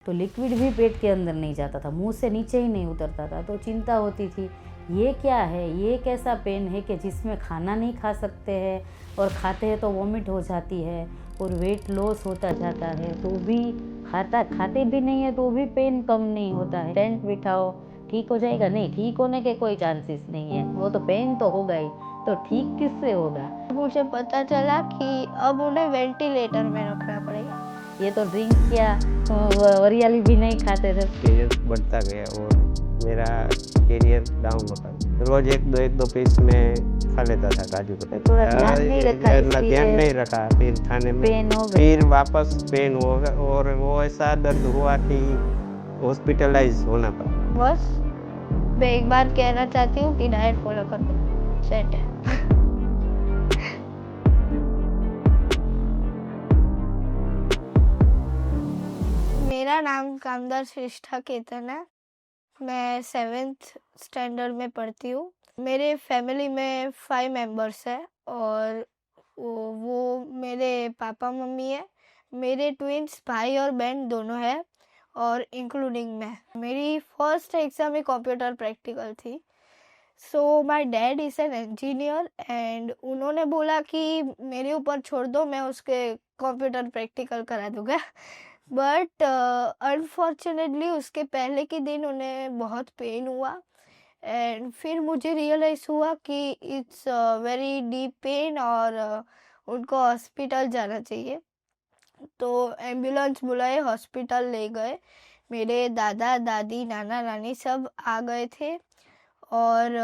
तो लिक्विड भी पेट के अंदर नहीं जाता था, मुंह से नीचे ही नहीं उतरता था। तो चिंता होती थी, ये क्या है, ये कैसा पेन है कि जिसमें खाना नहीं खा सकते हैं और खाते हैं तो वॉमिट हो जाती है और वेट लॉस होता जाता है, तो भी खाते भी नहीं है तो भी पेन कम नहीं होता है। टेंट बिठाओ, ठीक हो जाएगा, नहीं, ठीक होने के कोई चांसेस नहीं है, वो तो पेन तो होगा ही, तो ठीक किससे होगा। मुझे पता चला कि अब उन्हें वेंटिलेटर में रखना पड़ेगा। ये तो ड्रिंक या वरियाली भी नहीं खाते थे। करियर बढ़ता गया और मेरा करियर डाउन होता गया। रोज एक दो पीस में खा लेता था काजू कतली। थोड़ा ध्यान नहीं रखा, ध्यान नहीं रखा, फिर खाने में पेन हो गया। फिर वापस पेन हो गया और वो ऐसा दर्द हुआ कि हॉस्पिटलाइज होना पड़ा। बस मैं एक बार कहना चाहती हूँ कि डाइट फॉलो कर दो, सेट है। मेरा नाम कामदार श्रेष्ठा केतन है। मैं 7th स्टैंडर्ड में पढ़ती हूँ। मेरे फैमिली में 5 मेंबर्स है और वो मेरे पापा मम्मी है, मेरे ट्विंस भाई और बहन दोनों है और इंक्लूडिंग मैं। मेरी फर्स्ट एग्जाम में कंप्यूटर प्रैक्टिकल थी। So my dad is an engineer and उन्होंने बोला कि मेरे ऊपर छोड़ दो, मैं उसके कंप्यूटर प्रैक्टिकल करा दूँगा। बट अनफॉर्चुनेटली उसके पहले के दिन उन्हें बहुत पेन हुआ एंड फिर मुझे रियलाइज़ हुआ कि इट्स वेरी डीप पेन और उनको हॉस्पिटल जाना चाहिए। तो एम्बुलेंस बुलाए, हॉस्पिटल ले गए। मेरे दादा दादी नाना नानी सब आ गए थे और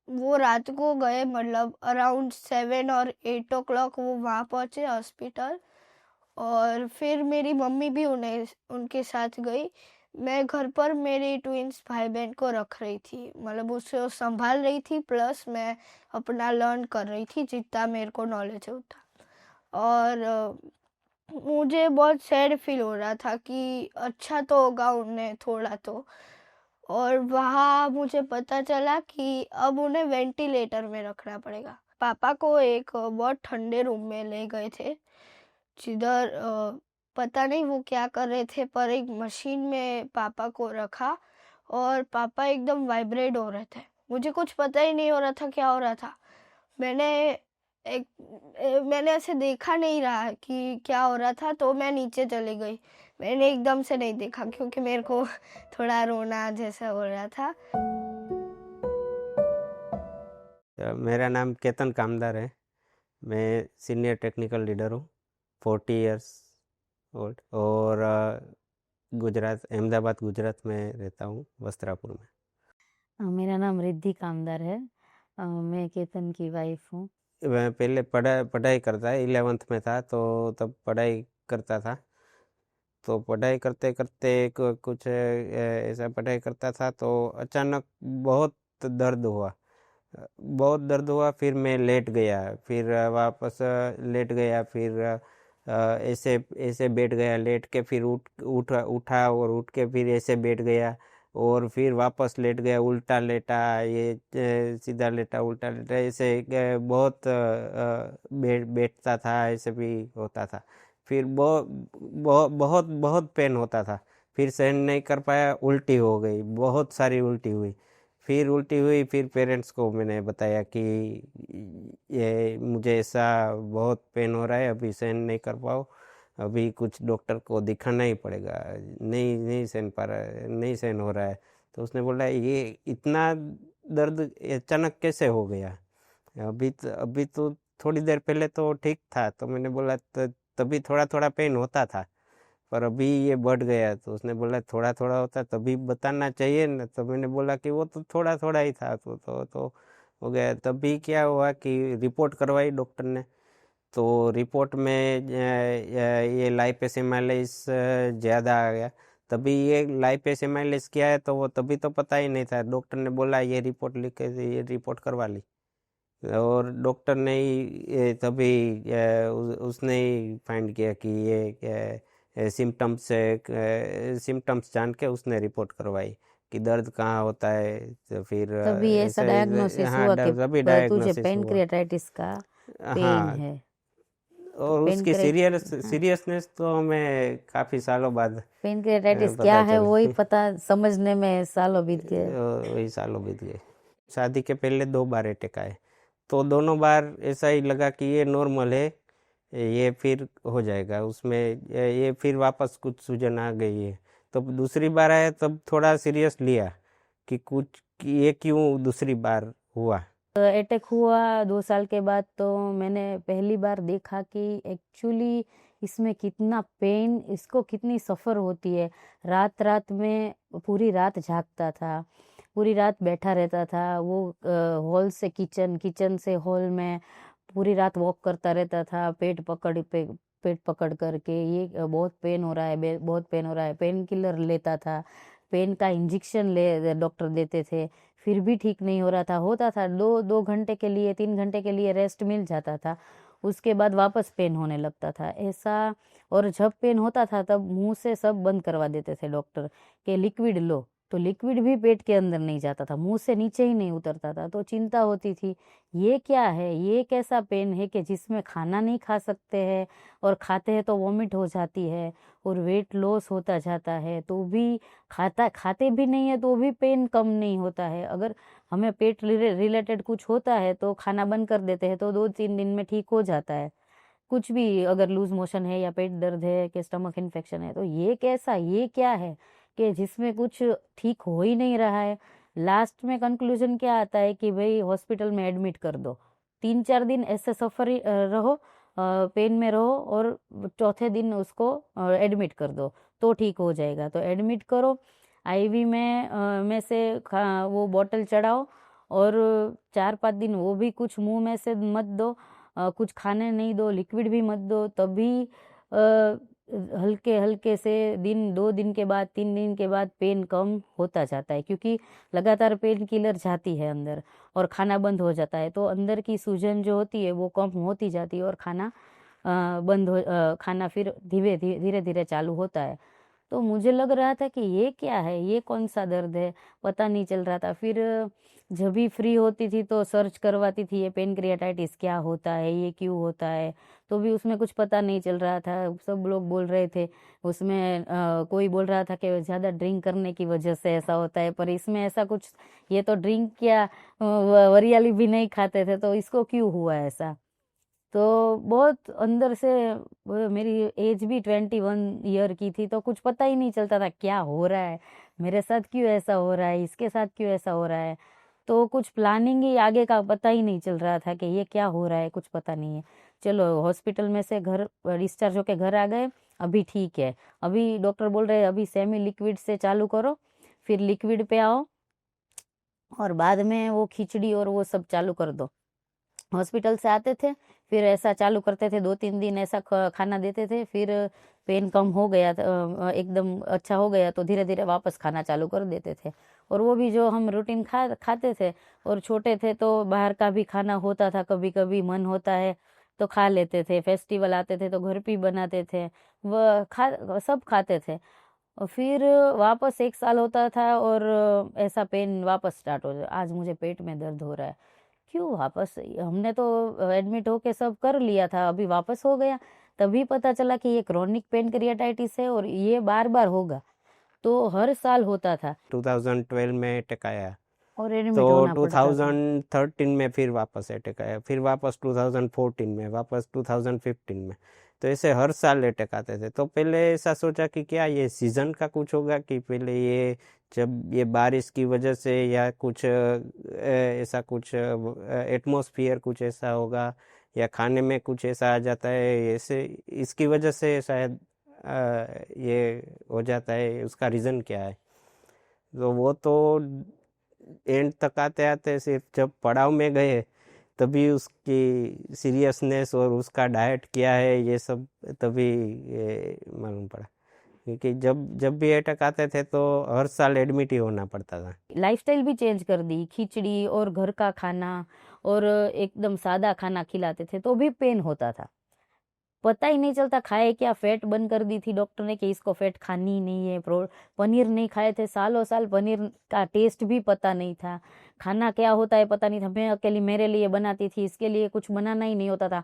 वो रात को गए, मतलब अराउंड 7 और 8 o'clock वो वहाँ पहुँचे हॉस्पिटल। और फिर मेरी मम्मी भी उनके साथ गई। मैं घर पर मेरी ट्विंस भाई बहन को रख रही थी, मतलब उसे संभाल रही थी, प्लस मैं अपना लर्न कर रही थी जितना मेरे को नॉलेज होता। और मुझे बहुत सैड फील हो रहा था कि अच्छा तो होगा उन्हें थोड़ा तो। और वहाँ मुझे पता चला कि अब उन्हें वेंटिलेटर में रखना पड़ेगा। पापा को एक बहुत ठंडे रूम में ले गए थे जिधर पता नहीं वो क्या कर रहे थे, पर एक मशीन में पापा को रखा और पापा एकदम वाइब्रेट हो रहे थे। मुझे कुछ पता ही नहीं हो रहा था क्या हो रहा था। मैंने ऐसे देखा नहीं रहा कि क्या हो रहा था, तो मैं नीचे चली गई। मैंने एकदम से नहीं देखा क्योंकि मेरे को थोड़ा रोना जैसा हो रहा था। मेरा नाम केतन कामदार है। मैं सीनियर टेक्निकल लीडर हूँ, 40 इयर्स ओल्ड, और गुजरात, अहमदाबाद गुजरात में रहता हूँ, वस्त्रापुर में। मेरा नाम रिद्धि कामदार है। मैं केतन की वाइफ हूँ। मैं पहले पढ़ाई करता है, 11th में था तो तब पढ़ाई करता था। तो पढ़ाई करते करते कुछ ऐसा पढ़ाई करता था तो अचानक बहुत दर्द हुआ। बहुत दर्द हुआ, फिर मैं लेट गया, फिर वापस लेट गया, फिर ऐसे ऐसे बैठ गया, लेट के फिर उठा और उठ के फिर ऐसे बैठ गया और फिर वापस लेट गया, उल्टा लेटा, ये सीधा लेटा, उल्टा लेटा, ऐसे बहुत बैठता था, ऐसे भी होता था। फिर बहुत बहुत बहुत बहुत पेन होता था। फिर सहन नहीं कर पाया, उल्टी हो गई, बहुत सारी उल्टी हुई। फिर उल्टी हुई, फिर पेरेंट्स को मैंने बताया कि ये मुझे ऐसा बहुत पेन हो रहा है, अभी सहन नहीं कर पाओ, अभी कुछ डॉक्टर को दिखाना ही पड़ेगा, नहीं नहीं सहन पा रहा है, नहीं सहन हो रहा है। तो उसने बोला ये इतना दर्द अचानक कैसे हो गया, अभी तो थोड़ी देर पहले तो ठीक था। तो मैंने बोला तभी थोड़ा थोड़ा पेन होता था, पर अभी ये बढ़ गया। तो उसने बोला थोड़ा थोड़ा होता तभी बताना चाहिए ना। तो मैंने बोला कि वो तो थोड़ा थोड़ा ही था, तो हो गया। तभी क्या हुआ कि रिपोर्ट करवाई डॉक्टर ने, तो रिपोर्ट में ये लाइपेस एमाइलेज ज़्यादा आ गया। तभी ये लाइपेस एमाइलेज क्या है तो वो तभी तो पता ही नहीं था। डॉक्टर ने बोला ये रिपोर्ट लिख के ये रिपोर्ट करवा ली, और डॉक्टर ने ही तभी उसने ही फाइंड किया कि ये सिम्टम्स जान के उसने रिपोर्ट करवाई कि दर्द कहाँ होता है। तो फिर तभी ऐसा डायग्नोसिस हाँ, हुआ कि तभी तुझे डायग्नोसिस हुआ। पेनक्रियाटाइटिस का पेन हाँ, है। और उसकी पेनक्रेट सीरियसनेस तो हमें काफ़ी सालों बाद पेनक्रेटाइटिस पता क्या है चली। वही पता समझने में सालों बीत गए। वही सालों बीत गए। शादी के पहले 2 बार अटैक आए, तो दोनों बार ऐसा ही लगा कि ये नॉर्मल है, ये फिर हो जाएगा। उसमें ये फिर वापस कुछ सूजन आ गई है। तो दूसरी बार आया तब थोड़ा सीरियस लिया कि ये क्यों दूसरी बार हुआ। अटैक हुआ 2 साल के बाद, तो मैंने पहली बार देखा कि एक्चुअली इसमें कितना पेन, इसको कितनी सफ़र होती है। रात रात में पूरी रात जागता था, पूरी रात बैठा रहता था। वो हॉल से किचन, किचन से हॉल में पूरी रात वॉक करता रहता था, पेट पकड़ करके। ये बहुत पेन हो रहा है, बहुत पेन हो रहा है। पेन किलर लेता था, पेन का इंजेक्शन ले डॉक्टर देते थे, फिर भी ठीक नहीं हो रहा था। होता था 2 घंटे के लिए, 3 घंटे के लिए रेस्ट मिल जाता था, उसके बाद वापस पेन होने लगता था ऐसा। और जब पेन होता था तब मुंह से सब बंद करवा देते थे डॉक्टर कि लिक्विड लो, तो लिक्विड भी पेट के अंदर नहीं जाता था, मुंह से नीचे ही नहीं उतरता था। तो चिंता होती थी, ये क्या है, ये कैसा पेन है कि जिसमें खाना नहीं खा सकते हैं, और खाते हैं तो वॉमिट हो जाती है, और वेट लॉस होता जाता है, तो भी खाते भी नहीं है तो भी पेन कम नहीं होता है। अगर हमें पेट रिलेटेड कुछ होता है तो खाना बंद कर देते हैं तो 2-3 दिन में ठीक हो जाता है। कुछ भी अगर लूज मोशन है या पेट दर्द है कि स्टमक इन्फेक्शन है, तो ये कैसा, ये क्या है कि जिसमें कुछ ठीक हो ही नहीं रहा है। लास्ट में कंक्लूजन क्या आता है कि भाई हॉस्पिटल में एडमिट कर दो, 3-4 दिन ऐसे सफर रहो, पेन में रहो, और चौथे दिन उसको एडमिट कर दो तो ठीक हो जाएगा। तो एडमिट करो, आईवी में से वो बोतल चढ़ाओ, और 4-5 दिन वो भी कुछ मुंह में से मत दो, कुछ खाने नहीं दो, लिक्विड भी मत दो। तभी हल्के हल्के से 2 दिन के बाद, 3 दिन के बाद पेन कम होता जाता है, क्योंकि लगातार पेन किलर जाती है अंदर और खाना बंद हो जाता है, तो अंदर की सूजन जो होती है वो कम होती जाती है, और खाना फिर धीरे धीरे चालू होता है। तो मुझे लग रहा था कि ये क्या है, ये कौन सा दर्द है, पता नहीं चल रहा था। फिर जब भी फ्री होती थी तो सर्च करवाती थी, ये पेनक्रियाटाइटिस क्या होता है, ये क्यों होता है, तो भी उसमें कुछ पता नहीं चल रहा था। सब लोग बोल रहे थे उसमें, कोई बोल रहा था कि ज़्यादा ड्रिंक करने की वजह से ऐसा होता है, पर इसमें ऐसा कुछ, ये तो ड्रिंक क्या वरियाली भी नहीं खाते थे, तो इसको क्यों हुआ ऐसा। तो बहुत अंदर से मेरी एज भी 21 ईयर की थी, तो कुछ पता ही नहीं चलता था क्या हो रहा है, मेरे साथ क्यों ऐसा हो रहा है, इसके साथ क्यों ऐसा हो रहा है। तो कुछ प्लानिंग ही आगे का पता ही नहीं चल रहा था कि ये क्या हो रहा है, कुछ पता नहीं है। चलो हॉस्पिटल में से घर डिस्चार्ज होके घर आ गए, अभी ठीक है। अभी डॉक्टर बोल रहे हैं अभी सेमी लिक्विड से चालू करो, फिर लिक्विड पे आओ, और बाद में वो खिचड़ी और वो सब चालू कर दो। हॉस्पिटल से आते थे, फिर ऐसा चालू करते थे, 2-3 दिन ऐसा खाना देते थे, फिर पेन कम हो गया, एकदम अच्छा हो गया तो धीरे धीरे वापस खाना चालू कर देते थे। और वो भी जो हम रूटीन खाते थे, और छोटे थे तो बाहर का भी खाना होता था, कभी कभी मन होता है तो खा लेते थे, फेस्टिवल आते थे तो घर पे बनाते थे, वह सब खाते थे। और फिर वापस 1 साल होता था और ऐसा पेन वापस स्टार्ट हो जाए, आज मुझे पेट में दर्द हो रहा है, क्यों वापस, हमने तो एडमिट होके सब कर लिया था, अभी वापस हो गया। तभी पता चला कि ये क्रोनिक पेनक्रियाटाइटिस है और ये बार बार होगा, तो हर साल होता था 2012 में अटैक आया, और एडमिट तो होना पड़ता था। 2013 में फिर वापस अटैक आया, फिर वापस 2014 में, वापस 2015 में। तो ऐसे हर साल अटैक आते थे। तो पहले ऐसा सोचा कि क्या ये सीज़न का कुछ होगा, कि पहले ये जब ये बारिश की वजह से या कुछ ऐसा कुछ एटमॉस्फेयर कुछ ऐसा होगा, या खाने में कुछ ऐसा आ जाता है, ऐसे इसकी वजह से शायद ये हो जाता है, उसका रीज़न क्या है। तो वो तो एंड तक आते आते सिर्फ जब पड़ाव में गए तभी उसकी सीरियसनेस और उसका डाइट क्या है ये सब तभी ये मालूम पड़ा, क्योंकि जब जब भी अटैक आते थे तो हर साल एडमिट ही होना पड़ता था। लाइफस्टाइल भी चेंज कर दी, खिचड़ी और घर का खाना और एकदम सादा खाना खिलाते थे तो भी पेन होता था, पता ही नहीं चलता खाए क्या। फैट बंद कर दी थी डॉक्टर ने कि इसको फैट खानी ही नहीं है। पनीर नहीं खाए थे सालों साल, पनीर का टेस्ट भी पता नहीं था, खाना क्या होता है पता नहीं था। मैं अकेली मेरे लिए बनाती थी, इसके लिए कुछ बनाना ही नहीं होता था।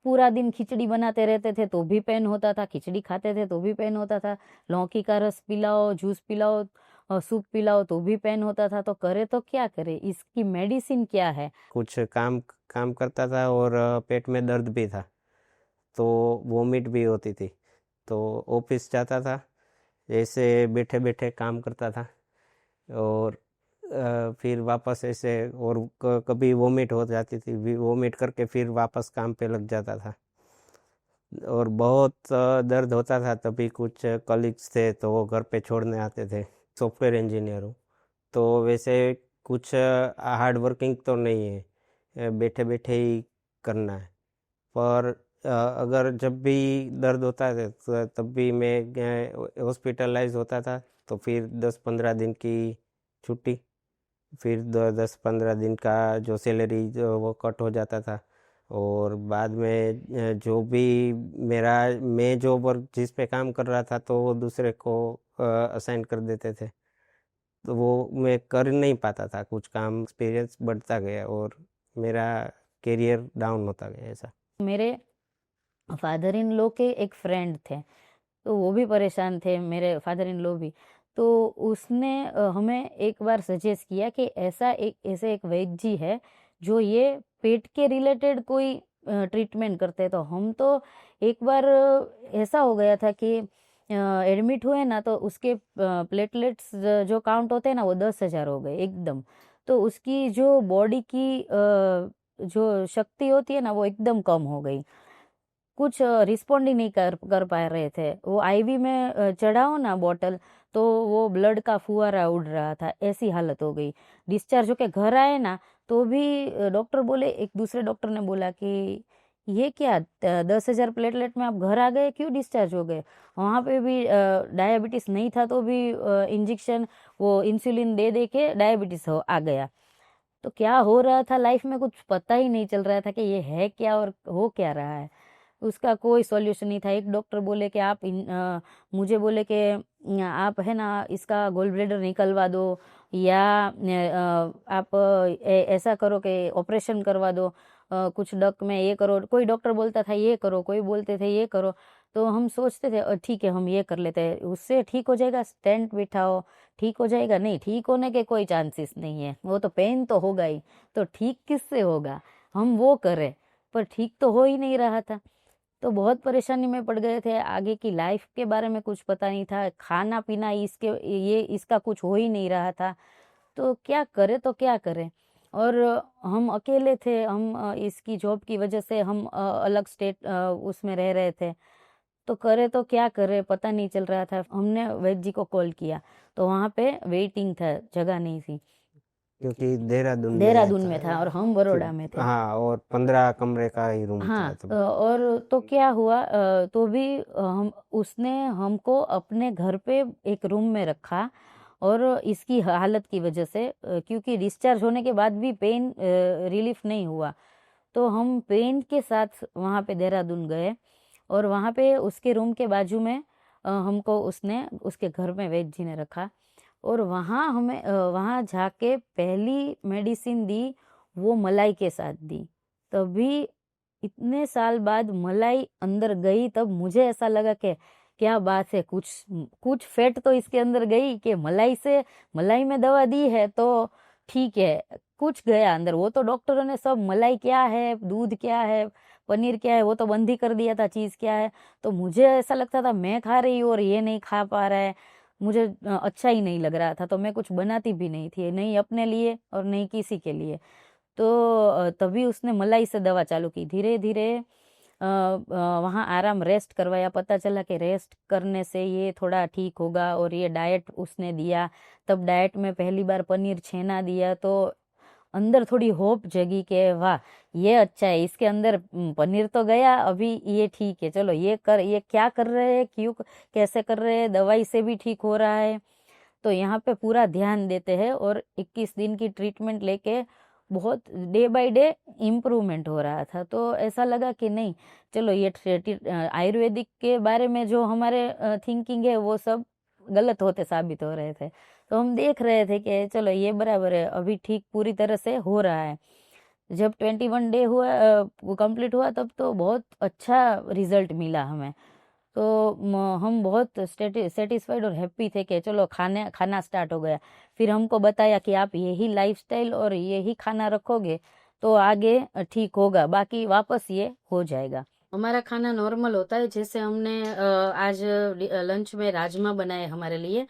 पूरा दिन खिचड़ी बनाते रहते थे तो भी पेन होता था, खिचड़ी खाते थे तो भी पेन होता था, लौकी का रस पिलाओ, जूस पिलाओ, सूप पिलाओ तो भी पेन होता था। तो करे तो क्या करे, इसकी मेडिसिन क्या है? कुछ काम काम करता था और पेट में दर्द भी था, तो वोमिट भी होती थी। तो ऑफिस जाता था, ऐसे बैठे बैठे काम करता था और फिर वापस ऐसे, और कभी वोमिट हो जाती थी, वोमिट करके फिर वापस काम पे लग जाता था। और बहुत दर्द होता था। तभी कुछ कलीग्स थे तो वो घर पे छोड़ने आते थे। सॉफ्टवेयर इंजीनियर हूँ, तो वैसे कुछ हार्ड वर्किंग तो नहीं है, बैठे बैठे ही करना है। पर अगर जब भी दर्द होता है तो तब भी मैं हॉस्पिटलाइज होता था, तो फिर 10-15 दिन की छुट्टी, फिर 10-15 दिन का जो सैलरी जो वो कट हो जाता था। और बाद में जो भी मैं जो वर्क जिस पे काम कर रहा था तो वो दूसरे को असाइन कर देते थे, तो वो मैं कर नहीं पाता था कुछ काम। एक्सपीरियंस बढ़ता गया और मेरा करियर डाउन होता गया ऐसा। मेरे फादर इन लॉ के एक फ्रेंड थे, तो वो भी परेशान थे, मेरे फादर इन लॉ भी। तो उसने हमें एक बार सजेस्ट किया कि ऐसे एक वैद्य जी है जो ये पेट के रिलेटेड कोई ट्रीटमेंट करते हैं। तो हम तो एक बार ऐसा हो गया था कि एडमिट हुए ना, तो उसके प्लेटलेट्स जो काउंट होते हैं ना वो 10,000 हो गए एकदम। तो उसकी जो बॉडी की जो शक्ति होती है ना वो एकदम कम हो गई, कुछ रिस्पॉन्ड ही नहीं कर पा रहे थे। वो आईवी में चढ़ाओ ना बॉटल, तो वो ब्लड का फुहारा उड़ रहा था, ऐसी हालत हो गई। डिस्चार्ज होके घर आए ना, तो भी डॉक्टर बोले, एक दूसरे डॉक्टर ने बोला कि ये क्या 10,000 प्लेटलेट में आप घर आ गए, क्यों डिस्चार्ज हो गए? वहाँ पे भी डायबिटीज नहीं था तो भी इंजेक्शन वो इंसुलिन दे दे के डायबिटीज आ गया। तो क्या हो रहा था लाइफ में कुछ पता ही नहीं चल रहा था कि ये है क्या और हो क्या रहा है। उसका कोई सॉल्यूशन नहीं था। एक डॉक्टर बोले कि मुझे बोले कि आप है ना इसका गोल ब्लेडर निकलवा दो, या आप ऐसा करो कि ऑपरेशन करवा दो, कुछ डक में ये करो। कोई डॉक्टर बोलता था ये करो, कोई बोलते थे ये करो। तो हम सोचते थे ठीक है हम ये कर लेते हैं, उससे ठीक हो जाएगा, स्टेंट बिठाओ ठीक हो जाएगा। नहीं, ठीक होने के कोई चांसेस नहीं है, वो तो पेन तो होगा ही, तो ठीक किससे होगा? हम वो करें, पर ठीक तो हो ही नहीं रहा था। तो बहुत परेशानी में पड़ गए थे। आगे की लाइफ के बारे में कुछ पता नहीं था, खाना पीना इसका कुछ हो ही नहीं रहा था। तो क्या करे तो क्या करें? और हम अकेले थे, हम इसकी जॉब की वजह से हम अलग स्टेट उसमें रह रहे थे। तो करे तो क्या करे, पता नहीं चल रहा था। हमने वैद्य जी को कॉल किया, तो वहाँ पे वेटिंग था, जगह नहीं थी। क्योंकि देहरादून देहरादून में में था और था। हम बड़ौदा में थे। हाँ, और 15 कमरे का ही रूम था हाँ, तब। और तो क्या हुआ, तो भी हम उसने हमको अपने घर पे एक रूम में रखा। और इसकी हालत की वजह से क्योंकि डिस्चार्ज होने के बाद भी पेन रिलीफ नहीं हुआ, तो हम पेन के साथ वहाँ पे देहरादून गए। और वहाँ पे उसके रूम के बाजू में हमको उसने उसके घर में वैद्य जी ने रखा। और वहाँ जाके पहली मेडिसिन दी, वो मलाई के साथ दी। तभी इतने साल बाद मलाई अंदर गई, तब मुझे ऐसा लगा कि क्या बात है, कुछ कुछ फैट तो इसके अंदर गई कि मलाई में दवा दी है तो ठीक है, कुछ गया अंदर। वो तो डॉक्टरों ने सब मलाई क्या है, दूध क्या है, पनीर क्या है, वो तो बंद ही कर दिया था, चीज़ क्या है। तो मुझे ऐसा लगता था मैं खा रही हूँ और ये नहीं खा पा रहा है, मुझे अच्छा ही नहीं लग रहा था। तो मैं कुछ बनाती भी नहीं थी, नहीं अपने लिए और नहीं किसी के लिए। तो तभी उसने मलाई से दवा चालू की। धीरे धीरे वहाँ आराम रेस्ट करवाया, पता चला कि रेस्ट करने से ये थोड़ा ठीक होगा। और ये डाइट उसने दिया, तब डाइट में पहली बार पनीर छेना दिया, तो अंदर थोड़ी होप जगी कि वाह ये अच्छा है, इसके अंदर पनीर तो गया, अभी ये ठीक है, चलो ये क्या कर रहे हैं, क्यों कैसे कर रहे हैं, दवाई से भी ठीक हो रहा है। तो यहाँ पे पूरा ध्यान देते हैं और 21 दिन की ट्रीटमेंट लेके बहुत डे बाय डे इम्प्रूवमेंट हो रहा था। तो ऐसा लगा कि नहीं, चलो ये आयुर्वेदिक के बारे में जो हमारे थिंकिंग है वो सब गलत होते साबित हो रहे थे। तो हम देख रहे थे कि चलो ये बराबर है, अभी ठीक पूरी तरह से हो रहा है। जब 21 डे हुआ वो कंप्लीट हुआ तब तो बहुत अच्छा रिजल्ट मिला हमें। तो हम बहुत सेटिस्फाइड और हैप्पी थे कि चलो खाना स्टार्ट हो गया। फिर हमको बताया कि आप यही लाइफस्टाइल और यही खाना रखोगे तो आगे ठीक होगा, बाकी वापस ये हो जाएगा। हमारा खाना नॉर्मल होता है, जैसे हमने आज लंच में राजमा बनाए हमारे लिए,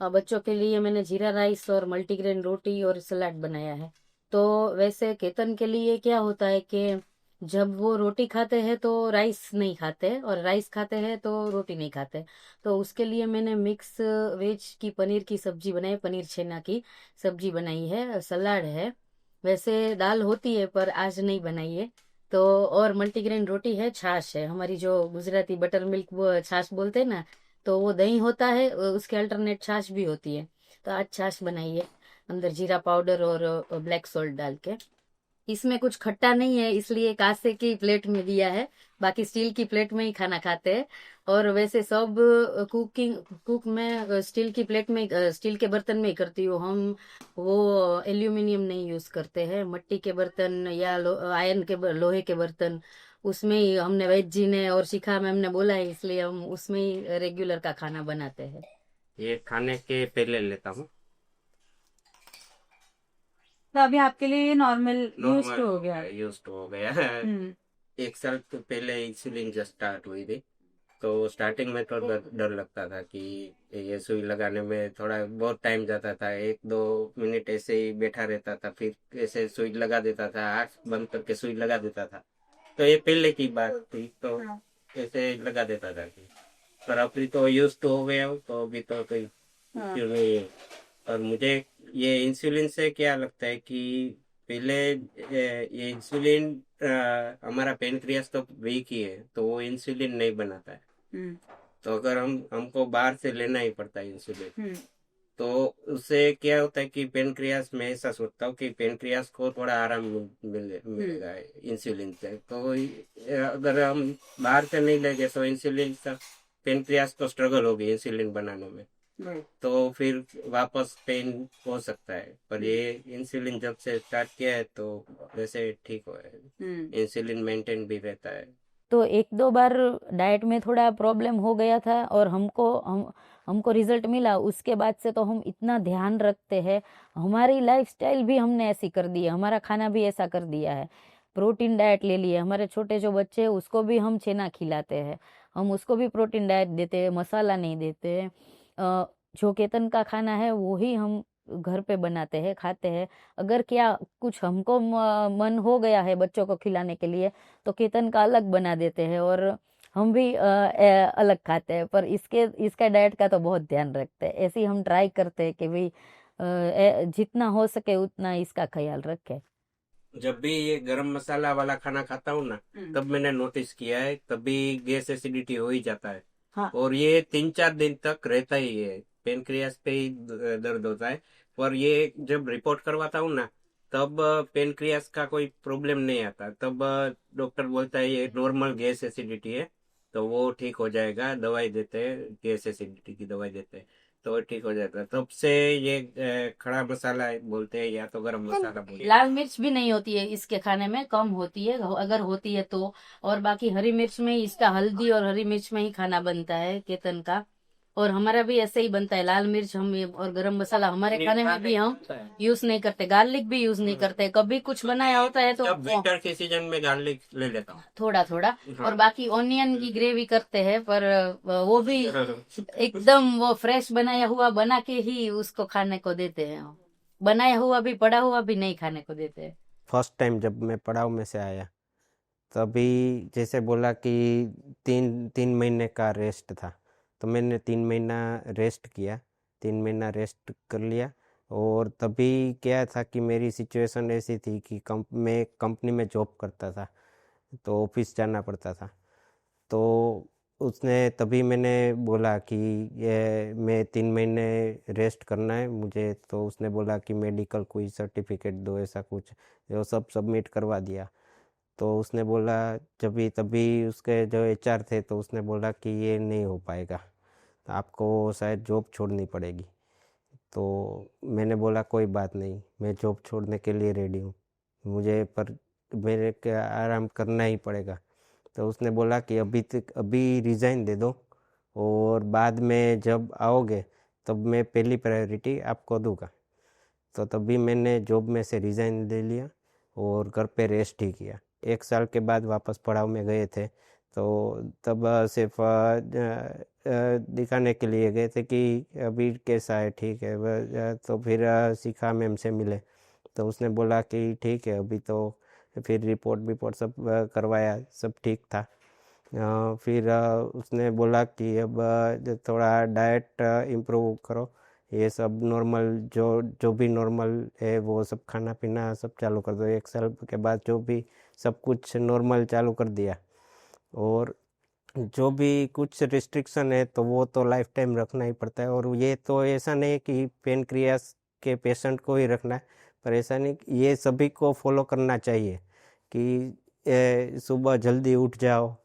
बच्चों के लिए मैंने जीरा राइस और मल्टीग्रेन रोटी और सलाद बनाया है। तो वैसे केतन के लिए क्या होता है कि जब वो रोटी खाते हैं तो राइस नहीं खाते और राइस खाते हैं तो रोटी नहीं खाते। तो उसके लिए मैंने मिक्स वेज की पनीर की सब्जी बनाई, पनीर छेना की सब्जी बनाई है, सलाद है। वैसे दाल होती है पर आज नहीं बनाई है। तो और मल्टीग्रेन रोटी है, छाछ है हमारी जो गुजराती बटर मिल्क वो छाछ बोलते हैं ना, तो वो दही होता है, उसके अल्टरनेट छाछ भी होती है। तो आज छाछ बनाई है, अंदर जीरा पाउडर और ब्लैक सॉल्ट डाल के। इसमें कुछ खट्टा नहीं है इसलिए कांसे की प्लेट में दिया है, बाकी स्टील की प्लेट में ही खाना खाते हैं। और वैसे सब कुक मैं स्टील की प्लेट में स्टील के बर्तन में ही करती हूँ। हम वो एल्यूमिनियम नहीं यूज करते हैं, मिट्टी के बर्तन या आयरन के लोहे के बर्तन, उसमें ही हमने वैद जी ने और शिखा मैम ने बोला है इसलिए हम उसमें ही रेगुलर का खाना बनाते हैं। ये खाने के पहले लेता हूँ। तो अभी आपके लिए ये नॉर्मल यूज नॉर्मल हो गया। यूज हो गया है। हम्म। 1 साल तो पहले इंसुलिन जब स्टार्ट हुई थी तो स्टार्टिंग में तो डर लगता था कि ये सुई लगाने में थोड़ा बहुत टाइम जाता था, 1-2 मिनट ऐसे ही बैठा रहता था, फिर ऐसे सुई लगा देता था, आँख बंद करके सुई लगा देता था। तो ये पहले की बात थी, तो हाँ। ऐसे लगा देता था कि पर अभी तो यूज तो हो गया हूँ, तो अभी तो कोई हाँ। इश्यू नहीं है। और मुझे ये इंसुलिन से क्या लगता है कि पहले ये इंसुलिन हमारा पेनक्रियास तो वीक ही है, तो वो इंसुलिन नहीं बनाता है। हम्म। तो अगर हमको बाहर से लेना ही पड़ता है इंसुलिन, हम्म। तो उससे क्या होता है कि पेनक्रियास में ऐसा सोचता हूँ कि पेनक्रियास को थोड़ा आराम मिलेगा इंसुलिन से। तो अगर हम बाहर से नहीं लेंगे तो इंसुलिन से पेनक्रियास को स्ट्रगल होगी इंसुलिन बनाने में, तो फिर वापस पेन हो सकता है। पर ये इंसुलिन जब से स्टार्ट किया है तो वैसे ठीक हो है, इंसुलिन मेंटेन भी रहता है। तो 1-2 बार डाइट में थोड़ा प्रॉब्लम हो गया था और हमको रिजल्ट मिला। उसके बाद से तो हम इतना ध्यान रखते हैं, हमारी लाइफस्टाइल भी हमने ऐसी कर दी है, हमारा खाना भी ऐसा कर दिया है। प्रोटीन डाइट ले लिए, हमारे छोटे जो बच्चे हैं उसको भी हम छेना खिलाते हैं, हम उसको भी प्रोटीन डाइट देते हैं, मसाला नहीं देते हैं। जो केतन का खाना है वो ही हम घर पे बनाते हैं, खाते हैं। अगर क्या कुछ हमको मन हो गया है बच्चों को खिलाने के लिए तो केतन का अलग बना देते हैं और हम भी अलग खाते हैं। पर इसका डाइट का तो बहुत ध्यान रखते हैं, ऐसे ही हम ट्राई करते हैं कि भाई जितना हो सके उतना इसका ख्याल रखें। जब भी ये गरम मसाला वाला खाना खाता हूँ ना, तब मैंने नोटिस किया है तभी गैस एसिडिटी हो ही जाता है। हाँ। और ये 3-4 दिन तक रहता ही है, पेनक्रियास पे ही दर्द होता है। पर ये जब रिपोर्ट करवाता हूँ ना, तब पेनक्रियास का कोई प्रॉब्लम नहीं आता। तब डॉक्टर बोलता है ये नॉर्मल गैस एसिडिटी है, तो वो ठीक हो जाएगा, दवाई देते हैं, गैस एसिडिटी की दवाई देते हैं, तो ठीक हो जाता है। तब से ये खड़ा मसाला बोलते हैं या तो गरम मसाला बोलते हैं। लाल मिर्च भी नहीं होती है इसके खाने में, कम होती है अगर होती है तो। और बाकी हरी मिर्च में ही इसका, हल्दी और हरी मिर्च में ही खाना बनता है केतन का। और हमारा भी ऐसे ही बनता है, लाल मिर्च हम और गरम मसाला हमारे खाने में भी हम यूज नहीं करते, गार्लिक भी यूज नहीं करते। कभी कुछ बनाया होता है तो जब विंटर के सीजन में गार्लिक ले लेता हूँ थोड़ा थोड़ा। हाँ। और बाकी ऑनियन की ग्रेवी करते हैं, पर वो भी एकदम वो फ्रेश बनाया हुआ बना के ही उसको खाने को देते हैं। बनाया हुआ भी पड़ा हुआ भी नहीं खाने को देते हैं। फर्स्ट टाइम जब मैं पड़ाव में से आया, तभी जैसे बोला कि 3 महीने का रेस्ट था, तो मैंने 3 महीना रेस्ट किया, 3 महीना रेस्ट कर लिया। और तभी क्या था कि मेरी सिचुएशन ऐसी थी कि मैं कंपनी में जॉब करता था, तो ऑफिस जाना पड़ता था। तो उसने तभी मैंने बोला कि ये मैं 3 महीने रेस्ट करना है मुझे, तो उसने बोला कि मेडिकल कोई सर्टिफिकेट दो, ऐसा कुछ, वो सब सबमिट करवा दिया। तो उसने बोला तभी उसके जो एचआर थे, तो उसने बोला कि ये नहीं हो पाएगा, आपको शायद जॉब छोड़नी पड़ेगी। तो मैंने बोला कोई बात नहीं, मैं जॉब छोड़ने के लिए रेडी हूँ, मुझे पर मेरे के आराम करना ही पड़ेगा। तो उसने बोला कि अभी रिज़ाइन दे दो और बाद में जब आओगे तब मैं पहली प्रायोरिटी आपको दूंगा। तो तभी मैंने जॉब में से रिज़ाइन दे लिया और घर पे रेस्ट ही किया। 1 साल के बाद वापस पड़ाव में गए थे, तो तब सिर्फ दिखाने के लिए गए थे कि अभी कैसा है, ठीक है। तो फिर शिखा मैम से मिले, तो उसने बोला कि ठीक है अभी तो। फिर रिपोर्ट सब करवाया, सब ठीक था। फिर उसने बोला कि अब थोड़ा डाइट इम्प्रूव करो, ये सब नॉर्मल जो भी नॉर्मल है वो सब खाना पीना सब चालू कर दो। 1 साल के बाद जो भी सब कुछ नॉर्मल चालू कर दिया, और जो भी कुछ रिस्ट्रिक्शन है तो वो तो लाइफ टाइम रखना ही पड़ता है। और ये तो ऐसा नहीं है कि पेनक्रियास के पेशेंट को ही रखना है, पर ऐसा नहीं, ये सभी को फॉलो करना चाहिए कि सुबह जल्दी उठ जाओ,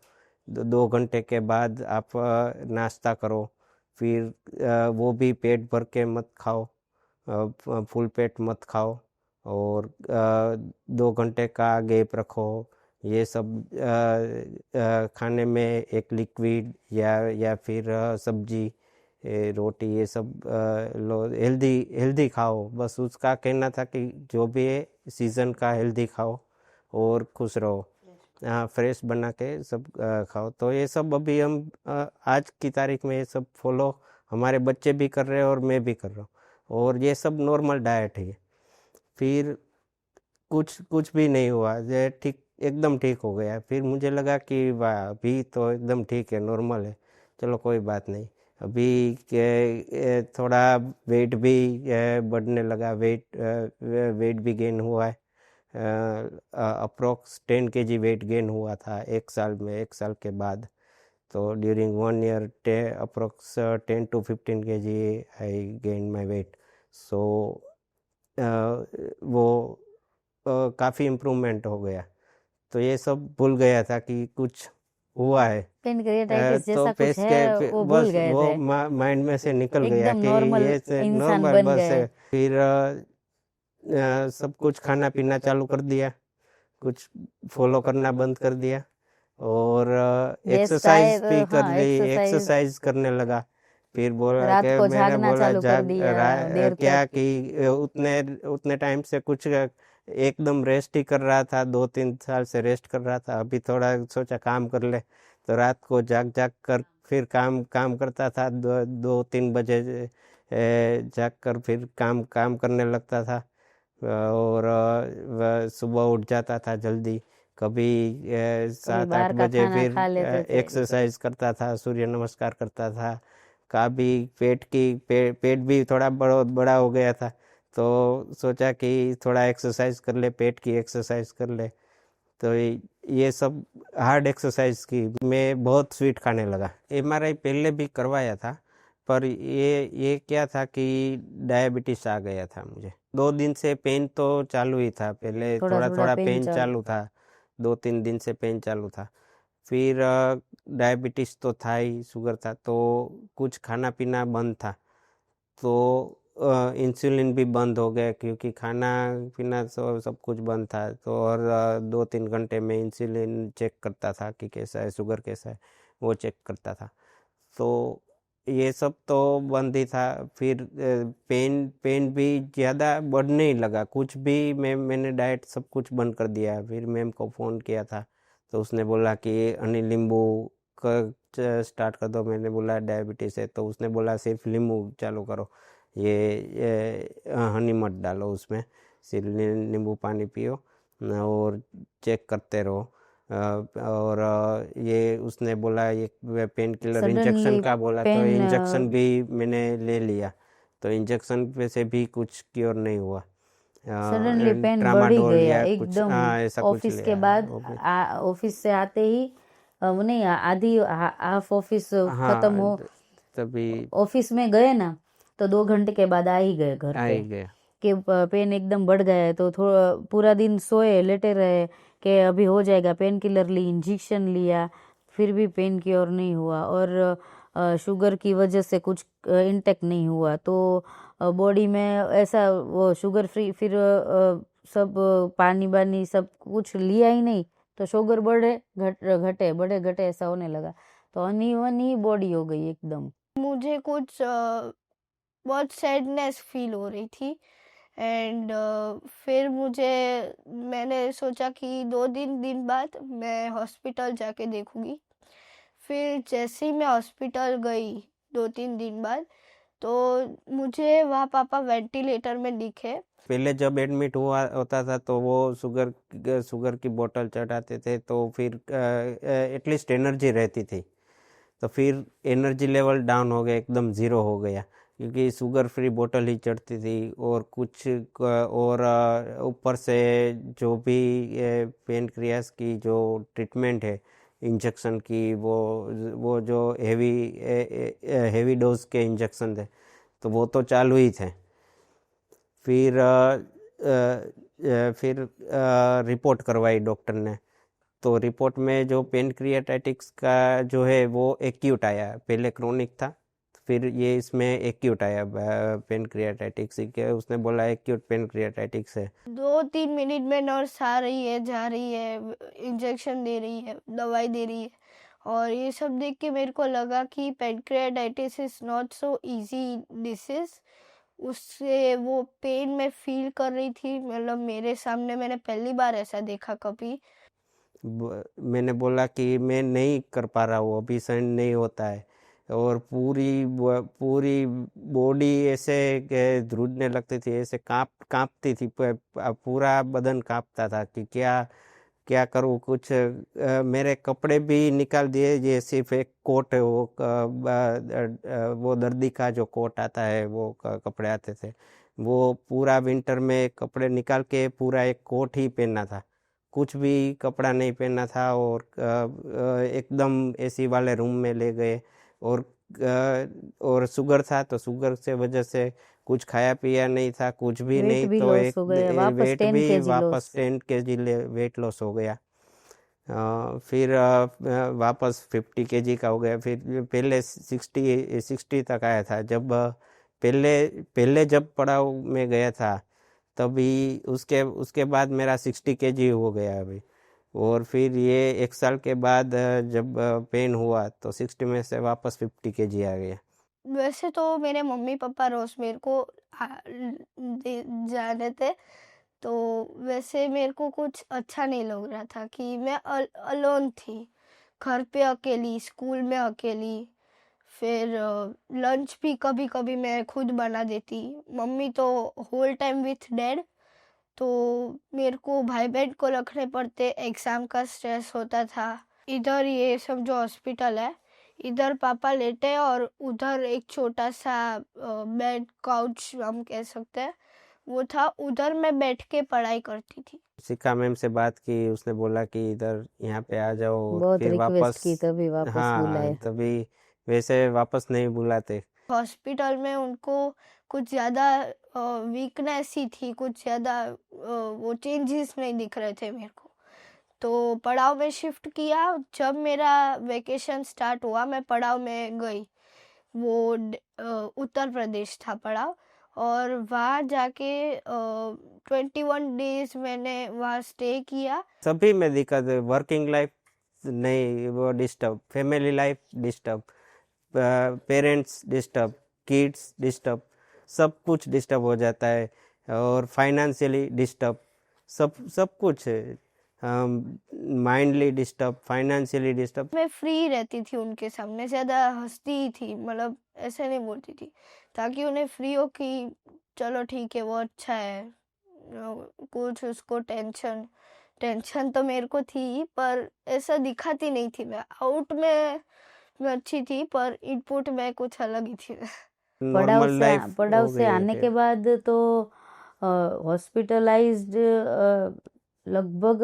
2 घंटे के बाद आप नाश्ता करो, फिर वो भी पेट भर के मत खाओ, फुल पेट मत खाओ, और 2 घंटे का गैप रखो। ये सब खाने में एक लिक्विड या फिर सब्जी, रोटी, ये सब लो, हेल्दी खाओ। बस उसका कहना था कि जो भी है सीज़न का हेल्दी खाओ और खुश रहो। हाँ, फ्रेश बना के सब खाओ। तो ये सब अभी हम आज की तारीख में ये सब फॉलो हमारे बच्चे भी कर रहे हैं और मैं भी कर रहा हूँ, और ये सब नॉर्मल डाइट है। फिर कुछ भी नहीं हुआ, ये ठीक एकदम ठीक हो गया। फिर मुझे लगा कि वाह, अभी तो एकदम ठीक है, नॉर्मल है, चलो कोई बात नहीं। अभी थोड़ा वेट भी बढ़ने लगा, वेट भी गेन हुआ है। अप्रोक्स 10 kg वेट गेन हुआ था 1 साल में, 1 साल के बाद। तो during 1 year approx 10 to 15 kg I gain my weight. So वो काफ़ी इम्प्रूवमेंट हो गया। तो ये सब भूल गया था कि कुछ हुआ है। पेनक्रियाटाइटिस तो जैसा कुछ फेस है के वो भूल बस गए वो थे, माइंड में से निकल गया एकदम कि नॉर्मल ये इंसान नॉर्मल बन बस गए। है। फिर सब कुछ खाना पीना चालू कर दिया, कुछ फॉलो करना बंद कर दिया, और गेस्ट आए एक्सरसाइज भी तो कर हाँ ली, एक्सरसाइज, एक्सरसाइज करने लगा। फिर बोला रात कि को मैंने जागना बोला चालू कर दिया देर क्या तक। कि उतने टाइम से कुछ एकदम रेस्ट ही कर रहा था, 2-3 साल से रेस्ट कर रहा था। अभी थोड़ा सोचा काम कर ले, तो रात को जाग कर फिर काम करता था। 2-3 बजे जाग कर फिर काम करने लगता था, और सुबह उठ जाता था जल्दी। कभी कभी 7-8 बाहर का बजे खाना फिर खा लेते थे। एक्सरसाइज करता था, सूर्य नमस्कार करता था। कभी पेट भी थोड़ा बड़ा हो गया था, तो सोचा कि थोड़ा एक्सरसाइज कर ले, पेट की एक्सरसाइज कर ले। तो ये सब हार्ड एक्सरसाइज की। मैं बहुत स्वीट खाने लगा। MRI पहले भी करवाया था, पर ये क्या था कि डायबिटीज आ गया था मुझे। 2 दिन से पेन तो चालू ही था, पहले थोड़ा थोड़ा थोड़ा थोड़ा पेन पेन चालू था, 2-3 दिन से पेन चालू था। फिर डायबिटीज तो था ही, शुगर था, तो कुछ खाना पीना बंद था। तो इंसुलिन भी बंद हो गया, क्योंकि खाना पीना सब कुछ बंद था। तो और 2-3 घंटे में इंसुलिन चेक करता था कि कैसा है, शुगर कैसा है, वो चेक करता था। तो ये सब तो बंद ही था। फिर पेन भी ज़्यादा बढ़ने ही लगा। कुछ भी मैंने डाइट सब कुछ बंद कर दिया। फिर मैम को फ़ोन किया था, तो उसने बोला कि हनी नींबू का स्टार्ट कर दो। मैंने बोला डायबिटीज़ है, तो उसने बोला सिर्फ नींबू चालू करो, ये हनी मत डालो उसमें, सिर्फ नींबू पानी पियो और चेक करते रहो। और ये उसने बोला ये पेन किलर इंजेक्शन सडनली का बोला, तो पेन इंजेक्शन भी मैंने ले लिया। तो इंजेक्शन पे से भी कुछ क्योर नहीं हुआ। सडनली पेन बढ़ ही ट्रामाडोल गया या कुछ एकदम। ऐसा कुछ ऑफिस के लिया बाद वो भी। ऑफिस से आते ही वो नहीं आधी हाफ ऑफिस खत्म हो, तभी ऑफिस में गए ना तो 2 घंटे के बाद आ ही गए घर आ पे ही गया। कि पेन एकदम बढ़ गया है। तो थोड़ा पूरा दिन सोए लेटे रहे कि अभी हो जाएगा, पेन किलर ली, इंजेक्शन लिया, फिर भी पेन क्योर नहीं हुआ। और शुगर की वजह से कुछ इंटेक नहीं हुआ, तो बॉडी में ऐसा वो शुगर फ्री फिर सब पानी वानी सब कुछ लिया ही नहीं, तो शुगर बढ़े घटे बढ़े घटे ऐसा होने लगा, तो अनइवन ही बॉडी हो गई एकदम। मुझे कुछ बहुत सैडनेस फील हो रही थी एंड फिर मैंने सोचा कि 2-3 दिन बाद मैं हॉस्पिटल जाके देखूंगी। फिर जैसे ही मैं हॉस्पिटल गई 2-3 दिन बाद, तो मुझे वहाँ पापा वेंटिलेटर में दिखे। पहले जब एडमिट हुआ होता था तो वो शुगर की बोतल चढ़ाते थे, तो फिर एटलीस्ट एनर्जी रहती थी। तो फिर एनर्जी लेवल डाउन हो गया, एकदम ज़ीरो हो गया, क्योंकि शुगर फ्री बोतल ही चढ़ती थी। और कुछ और ऊपर से जो भी पेनक्रियास की जो ट्रीटमेंट है इंजेक्शन की, वो जो हेवी डोज के इंजेक्शन थे, तो वो तो चालू ही थे। फिर रिपोर्ट करवाई डॉक्टर ने, तो रिपोर्ट में जो पेनक्रियाटाइटिस का जो है वो एक्यूट आया, पहले क्रोनिक था, फिर ये इसमें एक्यूट आया पेनक्रियाटाइटिस के, उसने बोला एक्यूट पेनक्रियाटाइटिस है। 2-3 मिनट में नर्स आ रही है, जा रही है, इंजेक्शन दे रही है, दवाई दे रही है, और ये सब देख के मेरे को लगा कि pancreatitis is not so easy disease. उससे वो पेन में फील कर रही थी, मतलब मेरे सामने मैंने पहली बार ऐसा देखा कभी। मैंने बोला कि मैं नहीं कर पा रहा हूँ, अभी सहन नहीं होता है, और पूरी बॉडी ऐसे ध्रुजने लगती थी, ऐसे कांपती थी, पूरा बदन कांपता था कि क्या करूँ। कुछ मेरे कपड़े भी निकाल दिए, ये सिर्फ एक कोट है, वो दर्दी का जो कोट आता है, वो कपड़े आते थे, वो पूरा विंटर में कपड़े निकाल के पूरा एक कोट ही पहनना था, कुछ भी कपड़ा नहीं पहनना था। और एकदम एसी वाले रूम में ले गए, और शुगर था, तो शुगर से वजह से कुछ खाया पिया नहीं था, कुछ भी वेट नहीं, भी तो लॉस हो गया, वापस वेट 10 भी kg वापस लॉस। 10 kg वेट लॉस हो गया। फिर वापस 50 kg का हो गया। फिर पहले 60 तक आया था, जब पहले जब पड़ाव में गया था, तभी उसके बाद मेरा 60 kg हो गया अभी। और फिर ये 1 साल के बाद जब पेन हुआ, तो 60 में से वापस 50 kg आ गया। वैसे तो मेरे मम्मी पापा रोज मेरे को जाने थे, तो वैसे मेरे को कुछ अच्छा नहीं लग रहा था कि मैं अलोन थी, घर पे अकेली, स्कूल में अकेली। फिर लंच भी कभी कभी मैं खुद बना देती, मम्मी तो होल टाइम विथ डैड, तो मेरे को भाई बहन को रखने पड़ते, एग्जाम का स्ट्रेस होता था। इधर ये सब जो हॉस्पिटल है, इधर पापा लेटे और उधर एक छोटा सा बेड काउच हम कह सकते हैं वो था, उधर मैं बैठ के पढ़ाई करती थी। शिखा मैम से बात की, उसने बोला कि इधर यहाँ पे आ जाओ, और बहुत फिर रिक्वेस्ट वापस, की तभी वापस हाँ बुलाए। तभी, वैसे वापस नहीं बुलाते। हॉस्पिटल में उनको कुछ ज़्यादा वीकनेस ही थी, कुछ ज़्यादा वो चेंजेस नहीं दिख रहे थे मेरे को, तो पड़ाव में शिफ्ट किया। जब मेरा वेकेशन स्टार्ट हुआ मैं पड़ाव में गई, वो उत्तर प्रदेश था पड़ाव, और वहाँ जाके 21 डेज मैंने वहाँ स्टे किया। सभी में दिक्कत है, वर्किंग लाइफ नहीं, वो disturb, family life disturb, parents disturb, kids disturb, सब कुछ डिस्टर्ब हो जाता है, और फाइनेंशियली डिस्टर्ब, सब कुछ है, माइंडली डिस्टर्ब, फाइनेंशियली डिस्टर्ब। मैं फ्री रहती थी उनके सामने, ज़्यादा हंसती ही थी, मतलब ऐसे नहीं बोलती थी, ताकि उन्हें फ्री हो कि चलो ठीक है वो अच्छा है। कुछ उसको टेंशन तो मेरे को थी, पर ऐसा दिखाती नहीं थी। मैं अच्छी थी, पर इनपुट में कुछ अलग ही थी। नॉर्मल लाइफ पड़ाव हो से गई आने है। के बाद तो हॉस्पिटलाइज्ड लगभग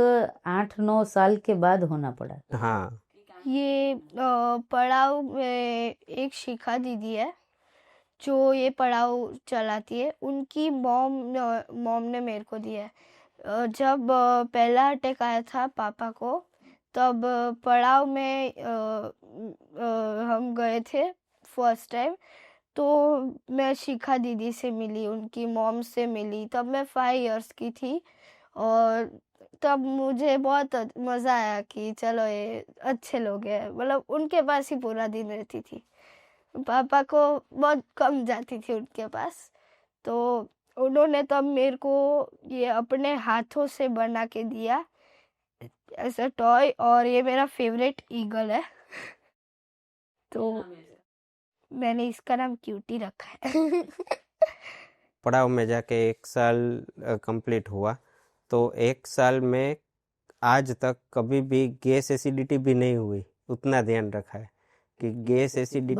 8-9 साल के बाद होना पड़ा। हाँ, ये पड़ाव में एक शिखा दीदी है जो ये पड़ाव चलाती है, उनकी मॉम ने मेरे को दिया है। जब पहला अटैक आया था पापा को, तब पड़ाव में हम गए थे फर्स्ट टाइम, तो मैं शिखा दीदी से मिली, उनकी मॉम से मिली। तब मैं 5 इयर्स की थी और तब मुझे बहुत मज़ा आया कि चलो ये अच्छे लोग हैं, मतलब उनके पास ही पूरा दिन रहती थी। पापा को बहुत कम जाती थी उनके पास, तो उन्होंने तब मेरे को ये अपने हाथों से बना के दिया एज अ टॉय, और ये मेरा फेवरेट ईगल है। तो मैंने इसका नाम क्यूटी रखा है। पड़ाव में जाके 1 साल कंप्लीट हुआ, तो 1 साल में आज तक कभी भी गैस एसिडिटी भी नहीं हुई। उतना ध्यान रखा है कि गैस बाहर एसिडिटी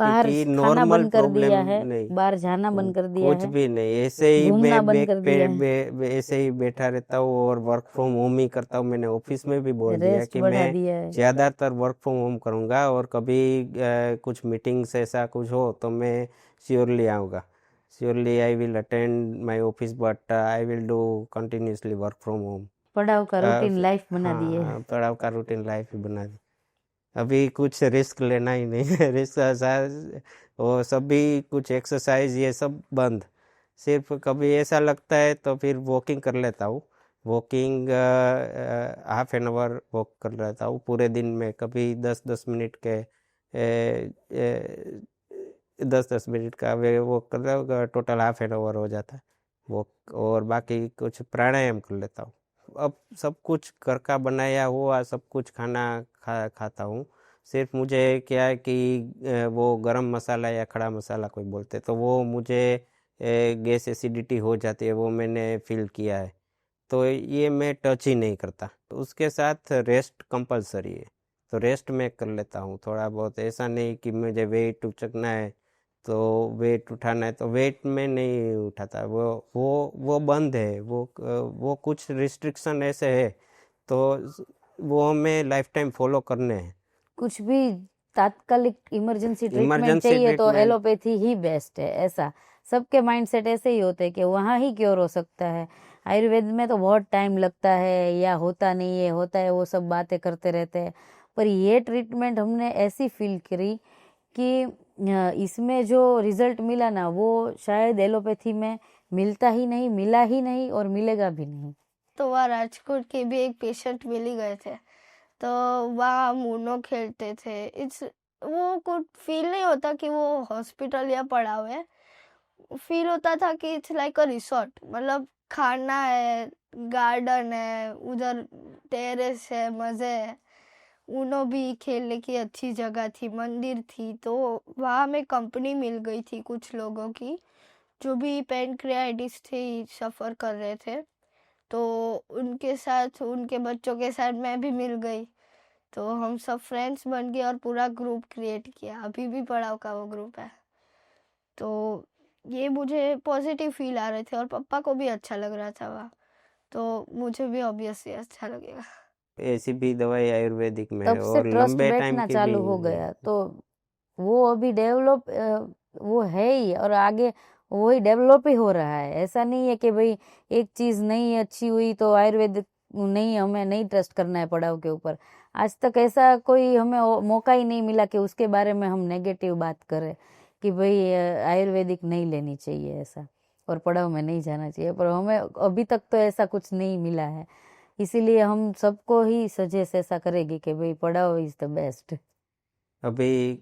खाना नॉर्मल बंद कर प्रॉब्लम दिया है, नहीं, बाहर जाना बंद कर दिया कुछ है, भी नहीं। ऐसे ही घूमना मैं बंद बैक कर पे दिया है, ऐसे ही बैठा रहता हूँ और वर्क फ्रॉम होम ही करता हूँ। मैंने ऑफिस में भी बोल दिया रेस्ट कि बढ़ा मैं दिया है। ज़्यादातर वर्क फ्रॉम होम करूँगा और कभी कुछ मीटिंग्स ऐसा कुछ हो तो मैं श्योरली आऊँगा। Surely I will attend my office but I will do continuously work from home. पड़ाव का रूटीन लाइफ बना दिए है। हाँ, पड़ाव का रूटीन लाइफ ही बना दी। अभी कुछ रिस्क लेना ही नहीं है। रिस्क वो सभी कुछ एक्सरसाइज ये सब बंद। सिर्फ कभी ऐसा लगता है तो फिर वॉकिंग कर लेता हूँ। Walking half an hour walk कर लेता हूँ पूरे दिन में। कभी 10-10 मिनट के 10-10 मिनट का वे वॉक कर रहा हूँ, टोटल हाफ एन आवर हो जाता है वॉक। और बाकी कुछ प्राणायाम कर लेता हूँ। अब सब कुछ घर का बनाया हुआ सब कुछ खाना खाता हूँ। सिर्फ मुझे क्या है कि वो गरम मसाला या खड़ा मसाला कोई बोलते तो वो मुझे गैस एसिडिटी हो जाती है, वो मैंने फील किया है। तो ये मैं टच ही नहीं करता। उसके साथ रेस्ट कंपलसरी है, तो रेस्ट मैं कर लेता हूँ थोड़ा बहुत। ऐसा नहीं कि मुझे वेट उचकना है तो वेट उठाना है तो वेट में नहीं उठाता। वो बंद है। वो कुछ रिस्ट्रिक्शन ऐसे है तो वो हमें लाइफ टाइम फॉलो करने हैं। कुछ भी तात्कालिक इमरजेंसी ट्रीटमेंट इमरजेंसी चाहिए तो ट्रीटमेंट एलोपैथी ही बेस्ट है। ऐसा सबके माइंडसेट ऐसे ही होते हैं कि वहाँ ही क्योर हो सकता है। आयुर्वेद में तो बहुत टाइम लगता है या होता नहीं है, होता है, वो सब बातें करते रहते हैं। पर ये ट्रीटमेंट हमने ऐसी फील करी कि इसमें जो रिजल्ट मिला ना वो शायद एलोपैथी में मिलता ही नहीं, मिला ही नहीं और मिलेगा भी नहीं। तो वहाँ राजकोट के भी एक पेशेंट मिल ही गए थे, तो वहाँ हम ऊनो खेलते थे। वो कुछ फील नहीं होता कि वो हॉस्पिटल या पड़ा हुआ है। फील होता था कि इट्स लाइक अ रिसोर्ट, मतलब खाना है, गार्डन है, उधर टेरेस है, मज़े है। ऊनो भी खेलने की अच्छी जगह थी, मंदिर थी। तो वहाँ हमें कंपनी मिल गई थी कुछ लोगों की जो भी पैनक्रियाटिस थी, सफ़र कर रहे थे। तो उनके साथ, उनके बच्चों के साथ मैं भी मिल गई, तो हम सब फ्रेंड्स बन गए और पूरा ग्रुप क्रिएट किया। अभी भी पड़ाव का वो ग्रुप है। तो ये मुझे पॉजिटिव फील आ रहे थे और पापा को भी अच्छा लग रहा था वहाँ, तो मुझे भी ऑब्वियसली अच्छा लगेगा। ऐसी भी दवाई आयुर्वेदिक में तब है से और ट्रस्ट लंबे टाइम बैठना की भी चालू हो गया, तो वो अभी डेवलप वो है ही और आगे वही डेवलप ही हो रहा है। ऐसा नहीं है कि भाई एक चीज़ नहीं अच्छी हुई तो आयुर्वेदिक नहीं, हमें नहीं ट्रस्ट करना है पड़ाव के ऊपर। आज तक ऐसा कोई हमें मौका ही नहीं मिला कि उसके बारे में हम नेगेटिव बात करें कि भाई आयुर्वेदिक नहीं लेनी चाहिए ऐसा और पड़ाव में नहीं जाना चाहिए। पर हमें अभी तक तो ऐसा कुछ नहीं मिला है, इसीलिए हम सबको ही सजेस्ट ऐसा करेंगे कि भाई पड़ाव इज़ द बेस्ट। अभी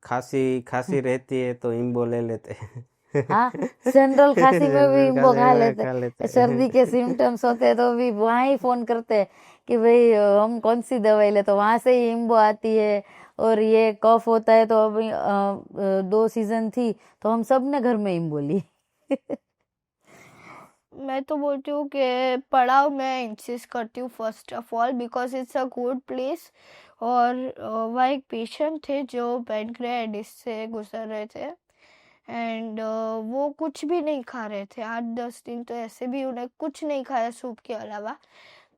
खांसी रहती है तो इम्बो ले लेते हैं। हाँ, जनरल खांसी में भी इम्बो खा लेते खा लेते हैं। सर्दी के सिम्टम्स होते हैं तो भी वहाँ ही फ़ोन करते हैं कि भाई हम कौन सी दवाई ले, तो वहाँ से ही इम्बो आती है। और ये कफ होता है तो अभी 2 सीज़न थी तो हम सब ने घर में इम्बो ली। मैं तो बोलती हूँ कि पड़ाव मैं इंसिस्ट करती हूँ first of all, because it's a good place. और वहाँ एक पेशेंट थे जो पैनक्रियाटिस से गुजर रहे थे, एंड वो कुछ भी नहीं खा रहे थे 8-10 दिन, तो ऐसे भी उन्हें कुछ नहीं खाया सूप के अलावा।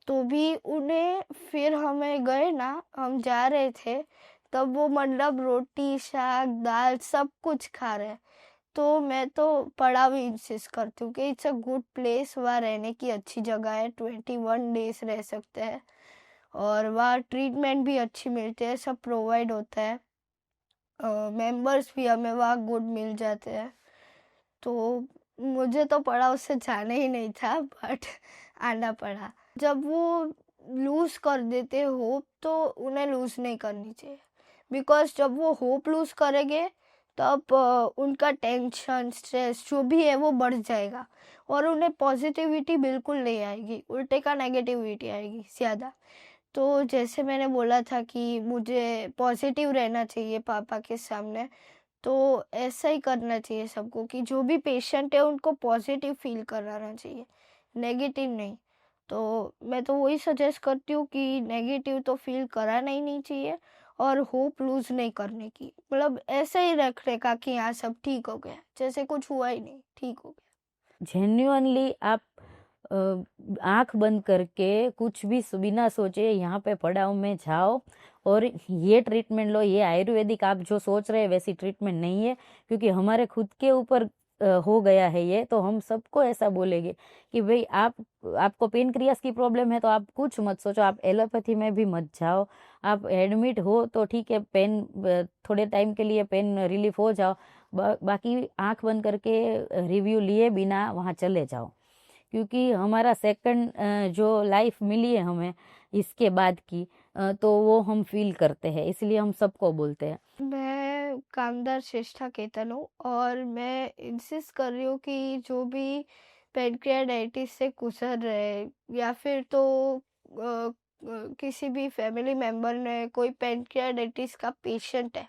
तो भी उन्हें, फिर हमें गए ना, हम जा रहे थे तब वो मतलब रोटी, शाक, दाल सब कुछ खा रहे। तो मैं तो पड़ाव ही इंसिस्ट करती हूँ कि इट्स अ गुड प्लेस, वहाँ रहने की अच्छी जगह है, 21 डेज रह सकते हैं और वहाँ ट्रीटमेंट भी अच्छी मिलती है, सब प्रोवाइड होता है। मेंबर्स भी हमें वहाँ गुड मिल जाते हैं। तो मुझे तो पढ़ा उससे जाना ही नहीं था, बट आना पड़ा। जब वो लूज़ कर देते होप, तो उन्हें लूज़ नहीं करनी चाहिए, बिकॉज जब वो होप लूज़ करेंगे तब उनका टेंशन, स्ट्रेस जो भी है वो बढ़ जाएगा और उन्हें पॉजिटिविटी बिल्कुल नहीं आएगी, उल्टे का नेगेटिविटी आएगी ज़्यादा। तो जैसे मैंने बोला था कि मुझे पॉजिटिव रहना चाहिए पापा के सामने, तो ऐसा ही करना चाहिए सबको कि जो भी पेशेंट है उनको पॉजिटिव फील कराना चाहिए, नेगेटिव नहीं। तो मैं तो वही सजेस्ट करती हूँ कि नेगेटिव तो फील कराना ही नहीं चाहिए और होप लूज़ नहीं करने की, मतलब ऐसे ही रखने का कि हाँ सब ठीक हो गया, जैसे कुछ हुआ ही नहीं, ठीक हो गया। जेन्युइनली आप आंख बंद करके कुछ भी बिना सोचे यहाँ पे पड़ाव में जाओ और ये ट्रीटमेंट लो। ये आयुर्वेदिक आप जो सोच रहे हैं वैसी ट्रीटमेंट नहीं है, क्योंकि हमारे खुद के ऊपर हो गया है ये, तो हम सबको ऐसा बोलेंगे कि भाई आपको पेनक्रियास की प्रॉब्लम है तो आप कुछ मत सोचो, आप एलोपैथी में भी मत जाओ। आप एडमिट हो तो ठीक है, पेन थोड़े टाइम के लिए पेन रिलीफ हो जाओ, बाकी आंख बंद करके रिव्यू लिए बिना वहाँ चले जाओ, क्योंकि हमारा सेकंड जो लाइफ मिली है हमें इसके बाद की, तो वो हम फील करते हैं, इसलिए हम सबको बोलते हैं। मैं कामदार श्रेष्ठा केतन हूँ और मैं इंसिस्ट कर रही हूँ कि जो भी पेनक्रियाटाइटिस से गुजर रहे या फिर तो किसी भी फैमिली मेम्बर ने कोई पेनक्रियाटाइटिस का पेशेंट है,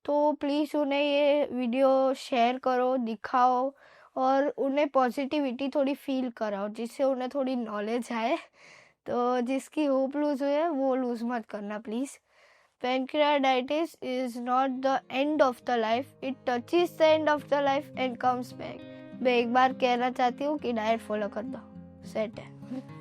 तो प्लीज़ उन्हें ये वीडियो शेयर करो, दिखाओ और उन्हें पॉजिटिविटी थोड़ी फील कराओ, जिससे उन्हें थोड़ी नॉलेज आए। तो जिसकी होप लूज़ हुई है वो लूज़ मत करना please. Pancreatitis is not the end of the life, it touches the end of the life and comes back. मैं एक बार कहना चाहती हूँ कि डाइट फॉलो कर दो, सेट है।